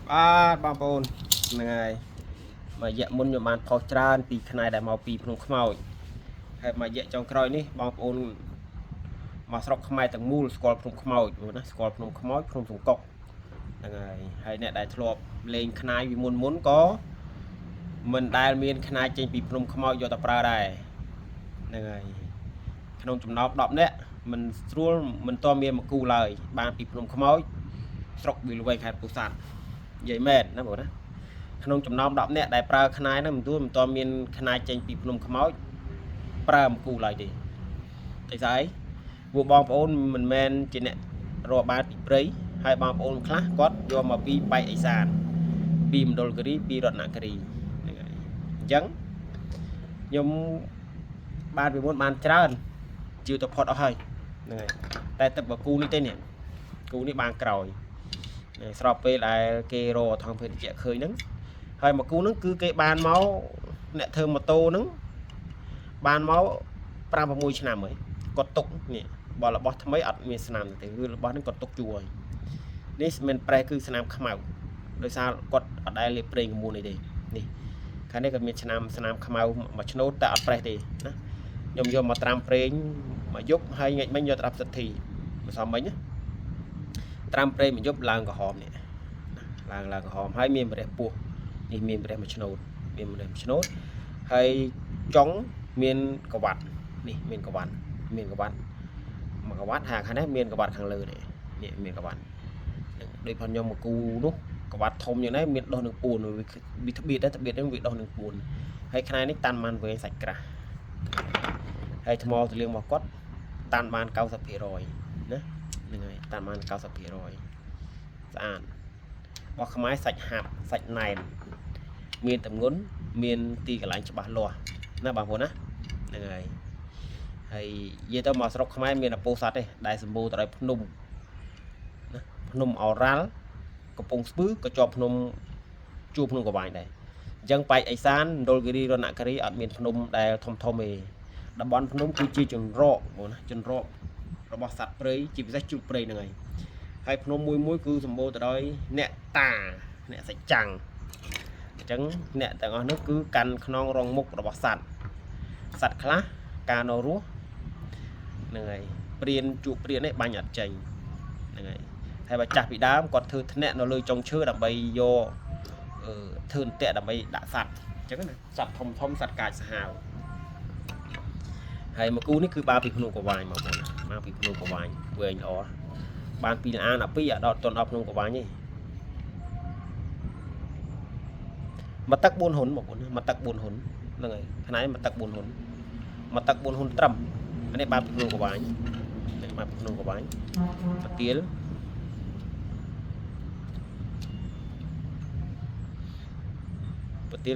បងប្អូនហ្នឹងហើយមួយរយៈមុនខ្ញុំបានផុសច្រើនពីផ្នែកដែលមកពីភ្នំខ្មោចហើយមួយរយៈចុងក្រោយនេះបងប្អូនមកស្រុកខ្មែរទាំងមូលស្គាល់ភ្នំខ្មោចណាស្គាល់ភ្នំខ្មោចភ្នំសង្កុកហ្នឹងហើយអ្នកដែលធ្លាប់លេងខ្នាយពីមុនក៏មិនដែលមានខ្នាយចេញពីភ្នំខ្មោចយកទៅប្រើដែរហ្នឹងហើយក្នុងចំណោម10នាក់មិនស្រួលមិនតមានមកគូឡើយបានពីភ្នំខ្មោចស្រុកវាល្វែងខេត្តពោធិ៍សាត់និយាយមែនណាបងណាក្នុងចំណោម10នាក់ដែលប្រើខ្នាយហ្នឹងមិនទាន់មានខ្នាយចេញពីភ្នំខ្មោចប្រើមកគូឡើយទេតែស្អីពួកបងប្អូនមិនមែនជាអ្នករកបានពីព្រៃហើយបងប្អូនខ្លះគាត់យកមកពីបែកអេសានពីមណ្ឌលគិរីពីរតនគិរីហ្នឹងហើយអញ្ចឹងខ្ញុំបានពីមុនបានច្រើនជឿទៅផុតអស់ហើយហ្នឹងហើយតែទឹកបកគូនេះទេនេះគូនេះបានក្រោយស្របពេលដែលគេរកថងភេទជាឃើញហ្នឹងហើយមកគូហ្នឹងគឺគេបានមកអ្នកធ្វើម៉ូតូហ្នឹងបានមក5 6ឆ្នាំហើយគាត់ទុកនេះបើរបស់ថ្មីអត់មានស្នាមទេគឺរបស់ហ្នឹងគាត់ទុកជួរហើយនេះមិនប្រេះគឺស្នាមខ្មៅដោយសារគាត់អត់ដែលលេបប្រេងកមួនអីទេនេះខាងនេះក៏មានស្នាមខ្មៅមួយឆ្នោតតែអត់ប្រេះទេណាខ្ញុំយកមកត្រាំប្រេងមកយប់ហើយងាច់មិញយកត្រាប់សិទ្ធិមិនសមមិញណាត្រាំប្រេងមកយប់ឡើងក្រហមនេះឡើងក្រហមហើយមានម្រះពោះនេះមានម្រះមួយឆ្នោតមានម្រះមួយឆ្នោតហើយចុងមានកវ៉ាត់នេះមានកវ៉ាត់មួយកវ៉ាត់ហាខាងនេះមានកវ៉ាត់ខាងលើនេះមានកវ៉ាត់ដូចផងខ្ញុំមកគូនោះកវ៉ាត់ធំយ៉ាងនេះមានដោះនឹងពួនវាត្បៀតដែរត្បៀតហ្នឹងវាដោះនឹងពួនហើយខ្នែនេះតាន់បានវែងសាច់ក្រាស់ហើយថ្មទលៀងរបស់គាត់តាន់បាន 90% ណាហ្នឹងហើយតាន់បាន 90% ស្អាតរបស់ខ្មែរសាច់ហាប់សាច់ណែនមានទម្ងន់មានទីកន្លែងច្បាស់លាស់ណាបងប្អូនណាហ្នឹងហើយហើយនិយាយទៅមកស្រុកខ្មែរមានអពោស័តទេដែលសម្បូរទៅដោយភ្នំណាភ្នំអូរ៉ាល់កំពង់ស្ពឺក៏ជាប់ភ្នំជួរភ្នំកវាញដែរអញ្ចឹងបែកអេសានមណ្ឌលគិរីរណគិរីអត់មានភ្នំដែលធំទេតំបន់ភ្នំគឺជាជនរកបងណាជនរករបស់សត្វព្រៃជាពិសេសជ្រូកព្រៃហ្នឹងហើយភ្នំមួយគឺសម្បូរទៅដោយអ្នកតាអ្នកសាច់ចាំងអញ្ចឹងអ្នកទាំងអស់នោះគឺកាន់ខ្នងរងមុខរបស់សត្វខ្លះការនៅរស់ហ្នឹងហើយព្រានជួបព្រាននេះបាញ់អត់ចេញហ្នឹងហើយបើចាស់ពីដើមគាត់ធ្វើធ្នាក់នៅលើចុងឈើដើម្បីយកធ្វើអន្ទាក់ដើម្បីដាក់សត្វអញ្ចឹងណាសត្វធំសត្វកាចសាហាវហើយមកគូនេះគឺបានពីភ្នំកវាញមកបងមកពីភ្នំកវាញវែងល្អបានពីអានអាពីអត់តន់ដល់ភ្នំកវាញទេមកទឹក4ហ៊ុនបងប្អូនមកទឹក4ហ៊ុនហ្នឹងហើយខ្នែមកទឹក4ហ៊ុនមកទឹក4ហ៊ុនត្រឹមនេះបានពីភ្នំកវាញនេះបានពីភ្នំកវាញប្រទាល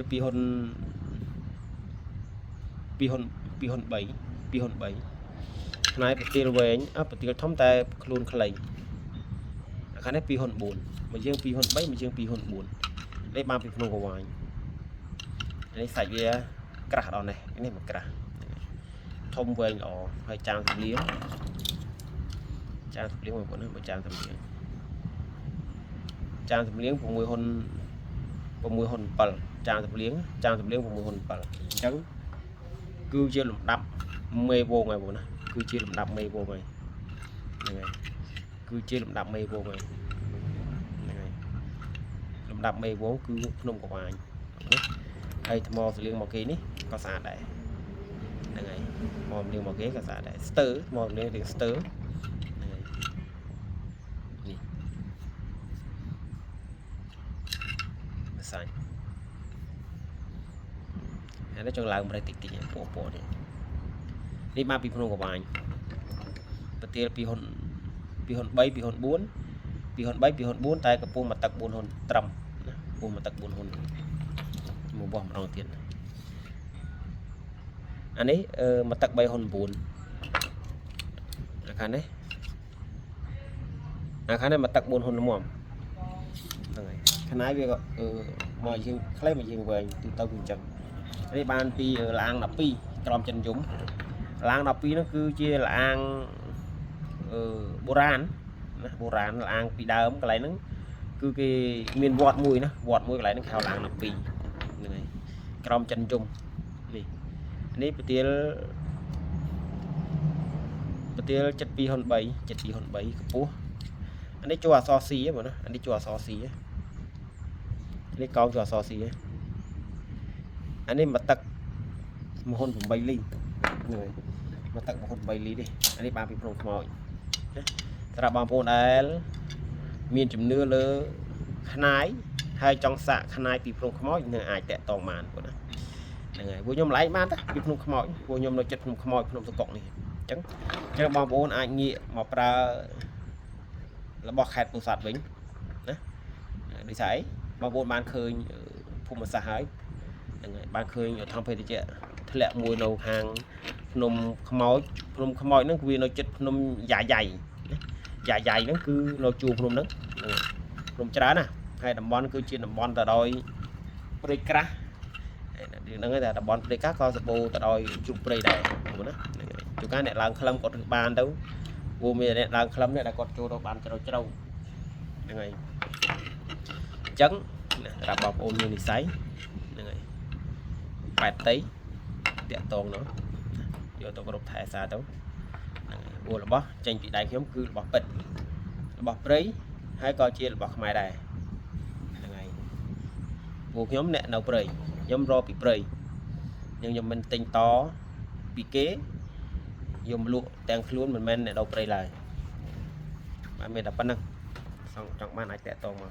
2ហ៊ុន3ផ្នែកប្រទាលវែងប្រទាលធំតែខ្លួនខ្លីអាខាងនេះ2ហ៊ុន4មួយយើង2ហ៊ុន3មួយយើង2ហ៊ុន4នេះបានពីភ្នំកវាញនេះសាច់វាក្រាស់ដល់នេះមកក្រាស់ធំវែងល្អហើយចាងសម្លៀងបងប្អូនមើលចាងសម្លៀង6ហ៊ុន7ចាងសម្លៀង6ហ៊ុន7អញ្ចឹងគឺជាលំដាប់មេវងហើយបងណាគឺជាលំដាប់មេវងហើយហ្នឹងហើយគឺជាលំដាប់មេវងហើយហ្នឹងហើយលំដាប់មេវងគឺភ្នំកវាញហើយថ្មស្លៀងមកគេនេះក៏ស្អាតដែរហ្នឹងហើយថ្មស្លៀងមកគេក៏ស្អាតដែរស្ទើថ្មស្លៀងរៀងស្ទើហ្នឹងហើយនេះសាច់ហើយចង់ឡើងម្រេចតិចពណ៌នេះមកពីភ្នំកវាញប្រទាល2ហ៊ុន3 2ហ៊ុន4 2ហ៊ុន3 2ហ៊ុន4តែកំពុងមកទឹក4ហ៊ុនត្រឹមណាកំពុងមកទឹក4ហ៊ុនមកបោះម្ដងទៀតអានេះមកទឹក3ហ៊ុន9អាខាងនេះមកទឹក4ហ៊ុនល្មមហ្នឹងហើយខ្នាយវាក៏មកយើងខ្លីមកយើងវែងទូទៅគឺអញ្ចឹងនេះបានពីឡាង12ក្រមចិនយំឡាង12នោះគឺជាឡាងបុរាណណាបុរាណឡាងពីដើមកន្លែងហ្នឹង cứ cái miền vọt mùi cái lại nó khảo làng là pì này crom chân chung này betul chất pi hòn bảy cái búa anh ấy cho so xí ấy mà nó anh ấy cho so xí ấy anh ấy câu cho so xí ấy anh ấy mà tắc một hòn cũng bay ly người mà tắc một hòn bay ly đi anh ấy ba bị prong mỏi ra bằng phôn ấy miền chấm nưa lơ khái hai trong xạ khái bị prong mỏi người ai tẹt tòng màn của nó này vô nhom lấy man ta bị prong mỏi vô nhom nó chất prong mỏi prong sọc này chẳng chẳng bằng phôn ai nhẹ mà pra là bọc hạt bù sạt vĩnh để xảy bằng phôn ban khơi phun mà xa hái ban khơi ở thăm phê thì chị lẹ mùi nấu hàng nôm khmoi nó vì nó chất nôm dạ dày nó cứ nó chua nôm nó nôm chả nè hay đầm bon cứ chuyện đầm bon từ đôi preka nó người ta đầm bon preka co sabo từ đôi chụp prey này của nó chụp cái này làm khlam còn được bàn đâu vô mình này làm khlam này là còn chua đâu bàn cho đâu này trắng là bọc ôm như sấy bạch tí tiện toàn nữa vô tôi có đục thẻ xa đâu vô là bó tranh bị đại nhóm cứ bọc bịch bọc đấy hai coi chia là bọc mai đây vô nhóm nè nào prey nhóm ro bị prey nhưng nhóm mình tinh to bị kế dùng lụa đang luôn mình men này đâu prey lại mà mình đã bắt năng xong trong ban này tiện toàn mà